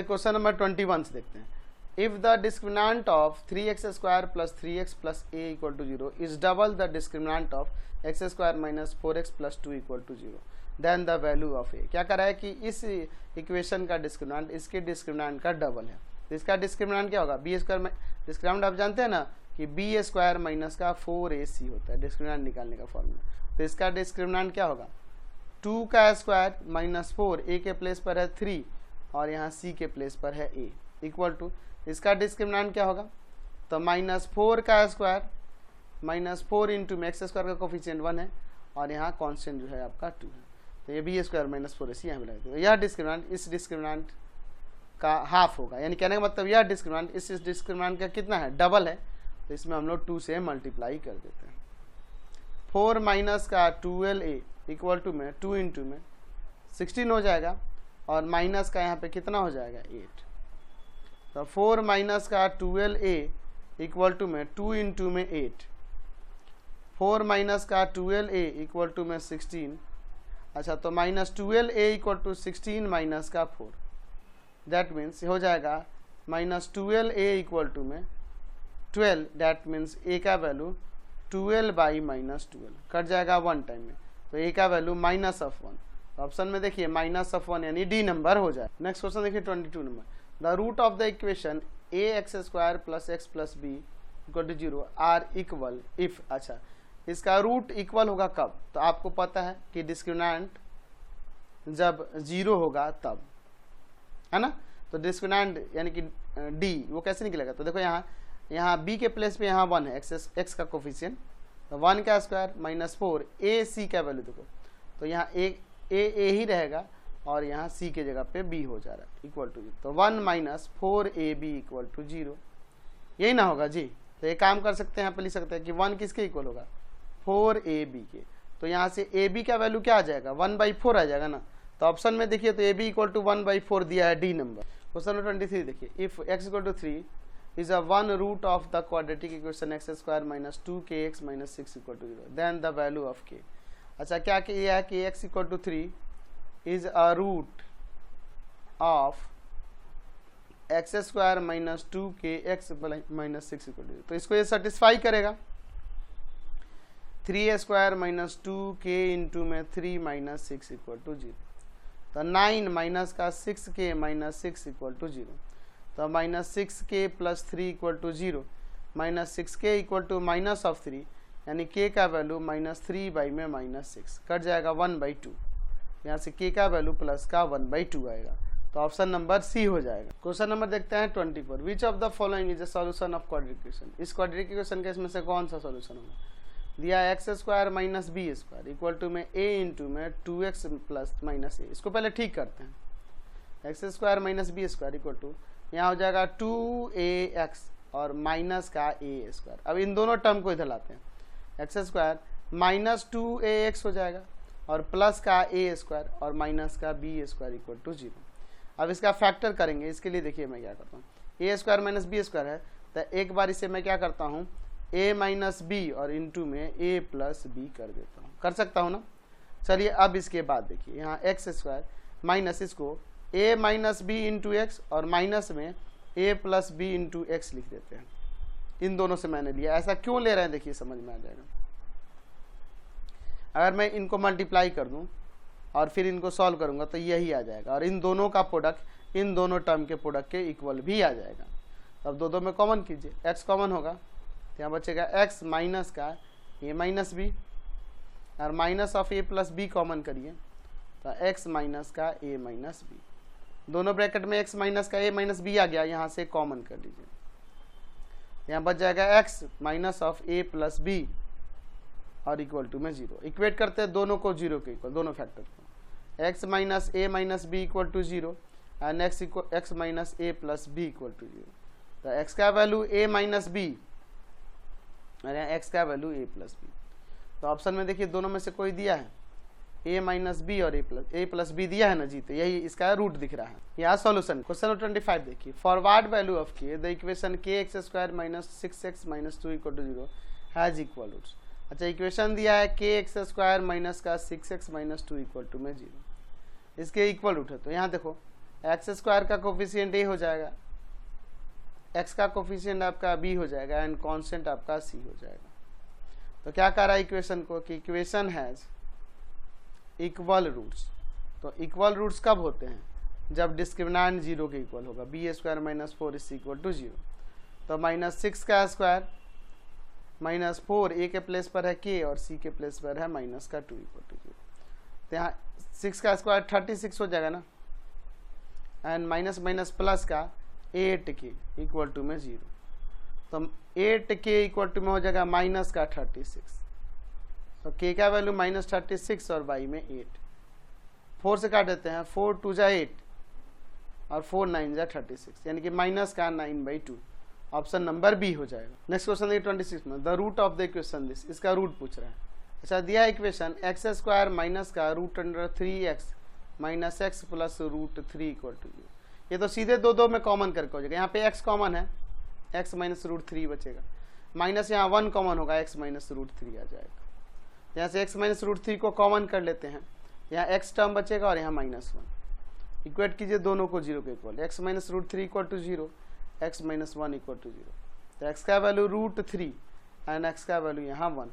Question number 21 से देखते हैं। If the discriminant of 3x² plus 3x plus a equal to 0 is double the discriminant of x² minus 4x plus 2 equal to 0 then the value of a। क्या करा है कि इस equation का discriminant इसके डिस्क्रिमिनेंट का डबल है, तो इसका डिस्क्रिमिनेंट क्या होगा, b² में डिस्क्रिमिनेंट आप जानते हैं ना कि b² माइनस का 4ac होता है डिस्क्रिमिनेंट निकालने का फॉर्मूला। तो इसका डिस्क्रिमिनेंट क्या होगा, 2 का स्क्वायर माइनस 4, a के प्लेस पर है 3 और यहाँ c के प्लेस पर है a इक्वल टू, इसका डिस्क्रिमिनेंट क्या होगा, तो माइनस 4 का स्क्वायर माइनस 4 इंटू में x² का कोफिशिएंट 1 है और यहाँ कांस्टेंट जो है आपका 2 है, तो ये b² माइनस 4ac यहाँ मिला देते हैं। यह डिस्क्रिमिनेंट इस डिस्क्रिमिनेंट का हाफ होगा, यानी कहने का मतलब यह डिस्क्रिमिनेंट इस डिस्क्रिमिनेंट का कितना है, डबल है, तो इसमें हम लोग 2 से मल्टीप्लाई कर देते हैं। 4 माइनस का 12a इक्वल टू में 2 इंटू में 16 हो जाएगा और माइनस का यहाँ पे कितना हो जाएगा 8, तो 4 माइनस का 12a इक्वल टू में 2 इंटू में 8, 4 माइनस का 12a इक्वल टू में 16, अच्छा तो minus 12a equal to 16 minus का 4, दैट मीन्स हो जाएगा माइनस 12a इक्वल टू में 12, दैट मीन्स a का वैल्यू 12 बाई माइनस 12 कट जाएगा 1 टाइम में, तो a का वैल्यू माइनस ऑफ 1, ऑप्शन में देखिए माइनस ऑफ 1 यानी डी नंबर हो जाए। नेक्स्ट क्वेश्चन देखिए 22 नंबर, the root of the equation ax² plus x plus b equal to 0 are equal if. अच्छा इसका रूट इक्वल होगा कब, तो आपको पता है कि डिस्क्रिमिनेंट जब 0 होगा तब, है ना, तो डिस्क्रिमिनेंट यानी कि d वो कैसे निकलेगा, तो देखो यहाँ b के प्लेस पे यहाँ 1 है, x का कोफिशिएंट, तो 1 का स्क्वायर माइनस 4 a c का वैल्यू देखो, तो यहाँ a ही रहेगा और यहाँ c के जगह पे b हो जा रहा है इक्वल टू 0, तो 1 माइनस 4ab इक्वल टू 0, यही ना होगा जी। तो ये काम कर सकते हैं, यहाँ पे लिख सकते हैं कि 1 किसके इक्वल होगा, 4ab के, तो यहाँ से ab का वैल्यू क्या आ जाएगा 1/4 आ जाएगा ना, तो ऑप्शन में देखिए तो ab इक्वल टू 1/4 दिया है डी नंबर। क्वेश्चन 23 देखिए, if x equal to 3 is a one root of the quadratic equation x² minus 2kx minus 6 equal to 0 then the value of k। अच्छा क्या किया है कि x equal to 3 is a root of x² minus 2kx minus 6 equal to 0, तो इसको ये satisfy करेगा, 3a² minus 2k into में 3 माइनस 6 इक्वल टू 0, तो 9 माइनस का 6k माइनस 6 इक्वल टू 0, तो minus 6k plus 3 equal to 0, minus 6k equal to minus of 3 यानी k का वैल्यू माइनस 3 बाई में माइनस 6 कट जाएगा 1/2, यहाँ से k का वैल्यू प्लस का 1/2 आएगा, तो ऑप्शन नंबर सी हो जाएगा। क्वेश्चन नंबर देखते हैं 24, which of the following is a solution of quadratic equation. इस क्वाड्रेटिक इक्वेशन के इसमें से कौन सा सॉल्यूशन होगा, दिया x² minus b² equal to में a इंटू में 2x प्लस माइनस a। इसको पहले ठीक करते हैं, x² minus b² equal to यहाँ हो जाएगा 2ax और माइनस का a²। अब इन दोनों टर्म को इधर लाते हैं, x² माइनस 2ax हो जाएगा और प्लस का a² और माइनस का b² इक्वल टू 0। अब इसका फैक्टर करेंगे, इसके लिए देखिए मैं क्या करता हूँ, a² माइनस b² है, तो एक बार इसे मैं क्या करता हूँ a माइनस b और इंटू में a प्लस b कर देता हूँ, कर सकता हूँ ना। चलिए अब इसके बाद देखिए यहाँ x² माइनस इसको a minus B into X और माइनस में a plus B into X लिख देते हैं, इन दोनों से मैंने लिया। ऐसा क्यों ले रहे हैं देखिए समझ में आ जाएगा। अगर मैं इनको मल्टीप्लाई कर दूं और फिर इनको सॉल्व करूंगा तो यही आ जाएगा, और इन दोनों का प्रोडक्ट इन दोनों टर्म के प्रोडक्ट के इक्वल भी आ जाएगा। अब दो में कॉमन कीजिए, x कॉमन होगा तो यहाँ बचेगा x माइनस का a माइनस बी और minus of a plus B common करिए तो x माइनस का a माइनस बी, दोनों ब्रैकेट में x माइनस का a माइनस बी आ गया, यहाँ से कॉमन कर लीजिए, यहाँ बच जाएगा x minus of a plus B और इक्वल टू में 0। इक्वेट करते हैं दोनों को 0 के इक्वल, दोनों फैक्टर को, x minus a minus B equal to 0 and x minus a plus B equal to 0, तो x का वैल्यू a माइनस बी और यहाँ x का वैल्यू a प्लस बी। तो ऑप्शन में देखिए दोनों में से कोई दिया है, a माइनस बी और a प्लस बी दिया है ना जी, तो यही इसका रूट दिख रहा है। यहाँ सॉल्यूशन क्वेश्चन 25 देखिए, for what value of k the equation kx² minus 6x minus 2 equal to 0 has equal roots. अच्छा इक्वेशन दिया है kx² माइनस का 6x माइनस 2 इक्वल टू में 0, इसके इक्वल रूट है, तो यहाँ देखो एक्स स्क्वायर का कोफिशिएंट ए हो जाएगा, एक्स का कोफिशिएंट आपका बी हो जाएगा एंड कांस्टेंट आपका सी हो जाएगा। तो क्या कह रहा है इक्वेशन को कि इक्वेशन हैज इक्वल रूट्स। तो इक्वल रूट्स कब होते हैं? जब डिस्क्रिमिनेंट 0 के इक्वल होगा। B square minus 4 is equal to 0। तो -6 का स्क्वायर -4 ए के प्लेस पर है के और सी के प्लेस पर है -2 इक्वल टू 0। तो यहाँ 6 का स्क्वायर 36 हो जाएगा ना, एंड माइनस माइनस प्लस का 8 के इक्वल टू में 0। तो 8 के इक्वल टू में हो जाएगा माइनस का 36। तो के का वैल्यू -36 और बाई में 8। 4 से काट देते हैं, 4 2 जा 8 और 4 9 जा 36, यानी कि माइनस का 9/2। ऑप्शन नंबर बी हो जाएगा। नेक्स्ट क्वेश्चन देखिए 26 में, the root of the equation this, इसका रूट पूछ रहा है। अच्छा दिया है इक्वेशन एक्स स्क्वायर माइनस का √3x minus X plus √3 equal to 0। ये तो सीधे दो में कॉमन करके हो जाएगा। यहाँ पे x कॉमन है, x माइनस √3 बचेगा, माइनस यहाँ 1 कॉमन होगा, x माइनस √3 आ जाएगा। यहाँ से x माइनस √3 को कॉमन कर लेते हैं, यहाँ x टर्म बचेगा और यहाँ -1। इक्वेट कीजिए दोनों को 0 के equal, x minus √3 equal to 0, x minus 1 equal to 0। तो x का वैल्यू √3 एंड x का वैल्यू यहाँ 1।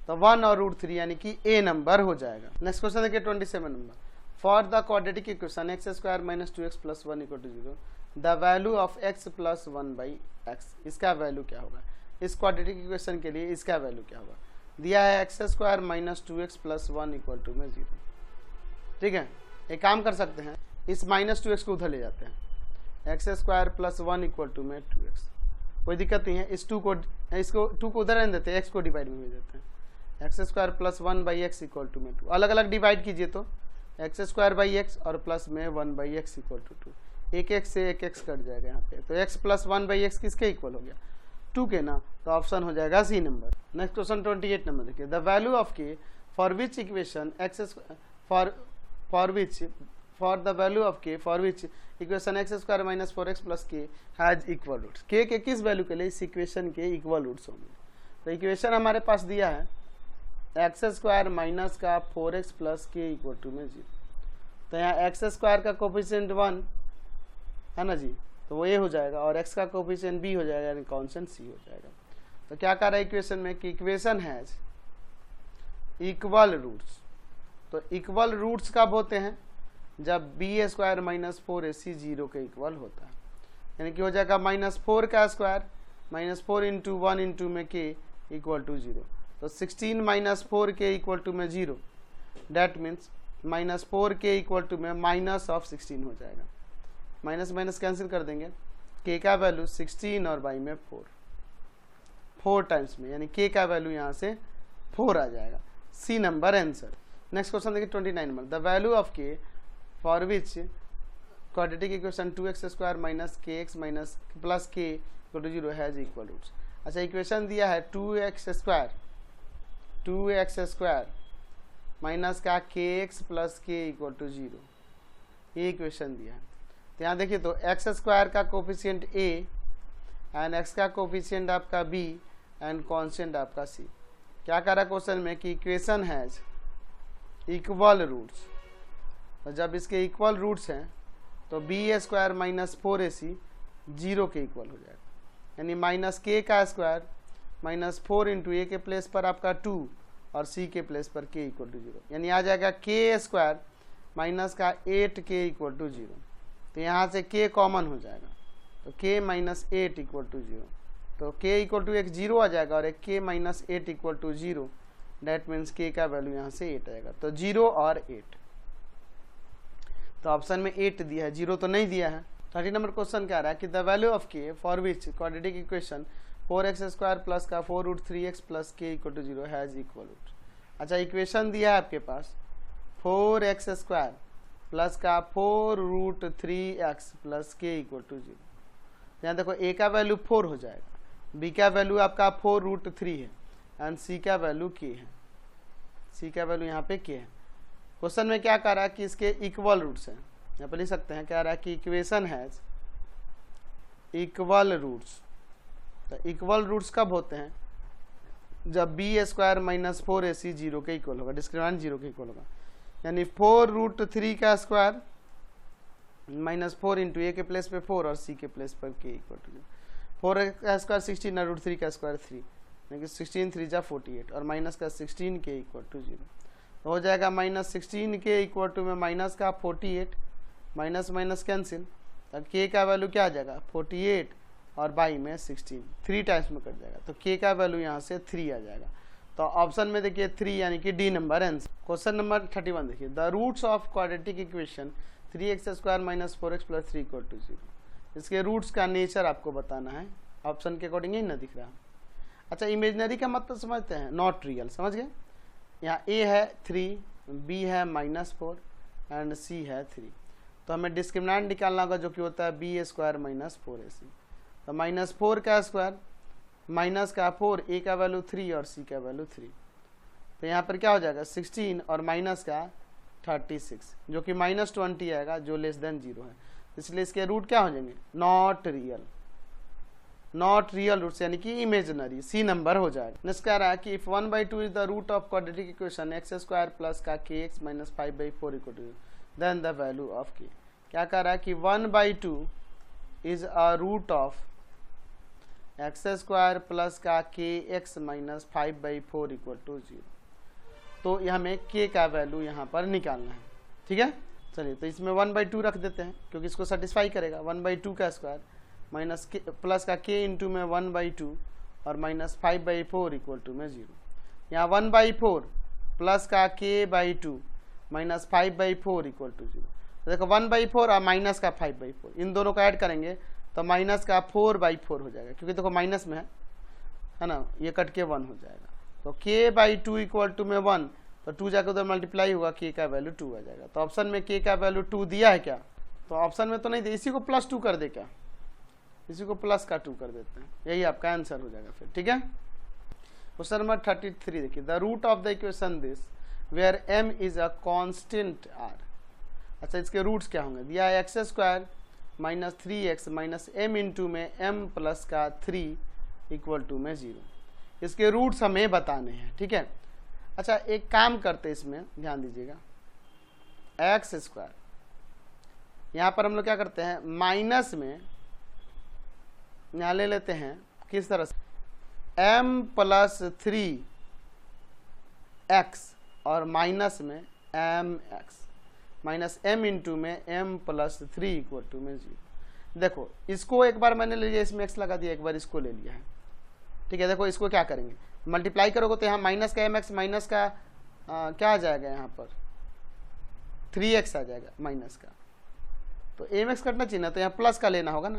तो 1 और √3 यानी कि a नंबर हो जाएगा। नेक्स्ट क्वेश्चन देखिए 27 number, for the quadratic equation x square minus 2x plus 1 equal to 0 the value of x plus 1/x। इसका वैल्यू क्या होगा? इस क्वाड्रेटिक इक्वेशन के लिए इसका वैल्यू क्या होगा? दिया है X square minus 2x plus 1 equal to में 0। ठीक है, एक काम कर सकते हैं, इस -2x को उधर ले जाते हैं, X square plus 1 equal to में 2x। कोई दिक्कत नहीं है, इस 2 को उधर रहने देते हैं, x को डिवाइड में भेज देते हैं। X square plus 1/x equal to में 2, अलग अलग डिवाइड कीजिए तो एक्स स्क्वायर बाई एक्स और प्लस में 1/x इक्वल टू 2। एक x से एक x कट जाएगा यहाँ पे, तो x प्लस 1/x किसके इक्वल हो गया? 2 के ना। तो ऑप्शन हो जाएगा C number. Next question 28 number देखिए, the value of K for which equation for the value of K for which equation x square minus 4x plus K has equal roots. K किस value के लिए इस equation के equal roots होंगे? तो equation हमारे पास दिया है एक्स स्क्वायर माइनस का 4x प्लस के इक्वल टू में 0। तो यहाँ एक्स स्क्वायर का कोफिशिएंट 1 है ना जी, तो वो ए हो जाएगा, और x का कोफिशिएंट b हो जाएगा, यानी कांस्टेंट c हो जाएगा। तो क्या कह रहा है इक्वेशन में कि इक्वेशन हैज इक्वल रूट्स। तो इक्वल रूट्स कब होते हैं? जब b स्क्वायर माइनस 4ac 0 के इक्वल होता है, यानी कि हो जाएगा -4 का स्क्वायर -4 इंटू 1 इंटू में k इक्वल टू 0। तो 16 माइनस 4 के इक्वल टू में 0, डैट मीन्स -4 के इक्वल टू में -16 हो जाएगा। माइनस माइनस कैंसिल कर देंगे, k का वैल्यू 16 और बाई में 4 टाइम्स में, यानी k का वैल्यू यहाँ से 4 आ जाएगा। C number answer. Next question देखिए 29 number, the value of k for which quadratic equation 2x square minus kx minus plus k equal to 0 has equal roots. अच्छा इक्वेशन दिया है 2x स्क्वायर माइनस का kx plus k equal to 0, ये equation दिया है। तो यहाँ देखिए तो एक्स स्क्वायर का कोफिशिएंट a एंड x का कोफिशिएंट आपका b एंड कांस्टेंट आपका c। क्या कह रहा है क्वेश्चन में कि इक्वेशन हैज इक्वल रूट्स। तो जब इसके इक्वल रूट्स हैं तो b स्क्वायर माइनस 4ac 0 के इक्वल हो जाएगा, यानी माइनस k का स्क्वायर माइनस 4 इंटू a के प्लेस पर आपका 2 और c के प्लेस पर k इक्वल टू 0, यानी आ जाएगा k स्क्वायर माइनस का 8k इक्वल टू 0। तो यहाँ से k कॉमन हो जाएगा, तो k माइनस 8 इक्वल टू 0। तो k इक्वल टू एक 0 आ जाएगा और एक k minus 8 equal to 0, that means k का वैल्यू यहाँ से 8 आएगा। तो 0 और 8, तो ऑप्शन में 8 दिया है, 0 तो नहीं दिया है। 30 नंबर क्वेश्चन क्या रहा है कि the value of k for which quadratic equation 4x square plus का 4√3x plus k equal to 0 has equal root. अच्छा इक्वेशन दिया है आपके पास 4x स्क्वायर प्लस का 4√3x plus k equal to 0। यहाँ देखो a का वैल्यू 4 हो जाएगा, b का वैल्यू आपका 4√3 है एंड c का वैल्यू k है, c का वैल्यू यहाँ पे k है। क्वेश्चन में क्या कह रहा है कि इसके इक्वल रूट्स हैं, यहाँ पे लिख सकते हैं, कह रहा है कि इक्वेशन हैज इक्वल रूट्स। तो इक्वल रूट्स कब होते हैं? जब b स्क्वायर माइनस 4ac 0 के इक्वल होगा, डिस्क्रिमिनेंट 0 के इक्वल होगा, यानी 4√3 का स्क्वायर -4 इंटू ए के प्लेस पे 4 और सी के प्लेस पर के इक्वल टू 4 का स्क्वायर 16 और √3 का स्क्वायर 3, यानी कि 16 3 जा 48 और माइनस का 16 के इक्वल टू 0, तो हो जाएगा -16 के इक्वल टू में माइनस का 48, माइनस माइनस कैंसिल, तो के का वैल्यू क्या आ जाएगा 48 और बाई में 16, 3 टाइम्स में कट जाएगा, तो के का वैल्यू यहाँ से 3 आ जाएगा। तो ऑप्शन में देखिए 3 यानी कि D number answer. Question number 31 देखिए, the roots of quadratic equation 3x² - 4x + 3 = 0, इसके रूट्स का नेचर आपको बताना है, ऑप्शन के अकॉर्डिंग ही ना दिख रहा। अच्छा, इमेजनरी का मतलब समझते हैं, नॉट रियल, समझ गए। यहाँ a है 3, b है -4 एंड c है 3, तो हमें डिस्क्रिमिनेंट निकालना होगा जो कि होता है b² - 4ac, तो -4 का स्क्वायर माइनस का 4, a का वैल्यू 3 और c का वैल्यू 3, तो यहाँ पर क्या हो जाएगा 16 और माइनस का 36, जो कि -20 आएगा जो लेस देन 0 है, इसलिए इसके रूट क्या हो जाएंगे not real, not real roots यानी कि इमेजिनरी, सी नंबर हो जाएगा। नेक्स्ट कह रहा है कि if 1/2 is the root of quadratic equation x² plus का kx - 5/4 = 0, then the value of k। क्या कह रहा है कि 1/2 is a root of x² plus का kx - 5/4 = 0, तो हमें k का वैल्यू यहाँ पर निकालना है, ठीक है। चलिए, तो इसमें 1/2 रख देते हैं क्योंकि इसको सेटिस्फाई करेगा, 1/2 का स्क्वायर माइनस प्लस का k इंटू में 1/2 और -5/4 = में 0, यहाँ 1/4 प्लस का k/2 -5/4 = 0, तो देखो 1/4 और माइनस का 5/4 इन दोनों को ऐड करेंगे तो माइनस का 4/4 हो जाएगा, क्योंकि देखो माइनस में है ना, ये कट के 1 हो जाएगा, तो k/2 = में 1, तो 2 जाकर उधर मल्टीप्लाई होगा, k का वैल्यू 2 आ जाएगा। तो ऑप्शन में k का वैल्यू 2 दिया है क्या, तो ऑप्शन में तो नहीं दिया, इसी को +2 कर दे, क्या इसी को प्लस का 2 कर देते हैं, यही आपका आंसर हो जाएगा फिर, ठीक है। क्वेश्चन नंबर 33 देखिए, the root of the equation this where m is a constant r। अच्छा, इसके रूट्स क्या होंगे, दिया है x² - 3x - m इंटू में m प्लस का 3 = में 0, इसके रूट्स हमें बताने हैं, ठीक है। अच्छा, एक काम करते इसमें ध्यान दीजिएगा, x², यहाँ पर हम लोग क्या करते हैं माइनस में यहाँ ले लेते हैं किस तरह से, m + 3x और माइनस में mx माइनस m इंटू में m + 3 = में 0। देखो, इसको एक बार मैंने ले लिया, इसमें x लगा दिया, एक बार इसको ले लिया है, ठीक है। देखो, इसको क्या करेंगे, मल्टीप्लाई करोगे तो यहाँ माइनस का mx माइनस का क्या आ जाएगा, यहाँ पर 3x आ जाएगा माइनस का, तो mx कटना चाहिए ना, तो यहाँ प्लस का लेना होगा ना,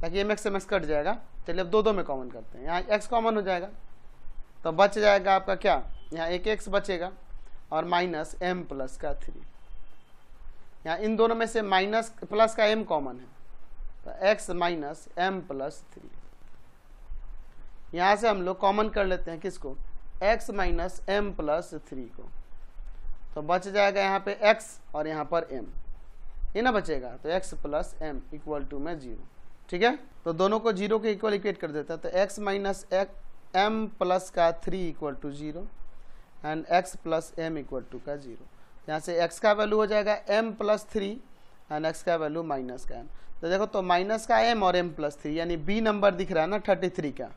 ताकि mx से mx कट जाएगा। चलिए अब दो में कॉमन करते हैं, यहाँ x कॉमन हो जाएगा, तो बच जाएगा आपका क्या, यहाँ एक x बचेगा और माइनस m प्लस का 3, यहाँ इन दोनों में से माइनस प्लस का m कॉमन है, तो x माइनस m + 3, यहाँ से हम लोग कॉमन कर लेते हैं किसको, x माइनस m + 3 को, तो बच जाएगा यहाँ पे x और यहाँ पर m, ये ना बचेगा, तो x + m = में 0, ठीक है। तो दोनों को 0 के इक्वल इक्वेट कर देता है, तो x माइनस m प्लस का 3 = 0 एंड x + m = का 0, यहाँ से x का वैल्यू हो जाएगा m + 3 एंड x का वैल्यू माइनस का m, तो देखो, तो माइनस का m और m + 3 यानी b नंबर दिख रहा है ना 33 का,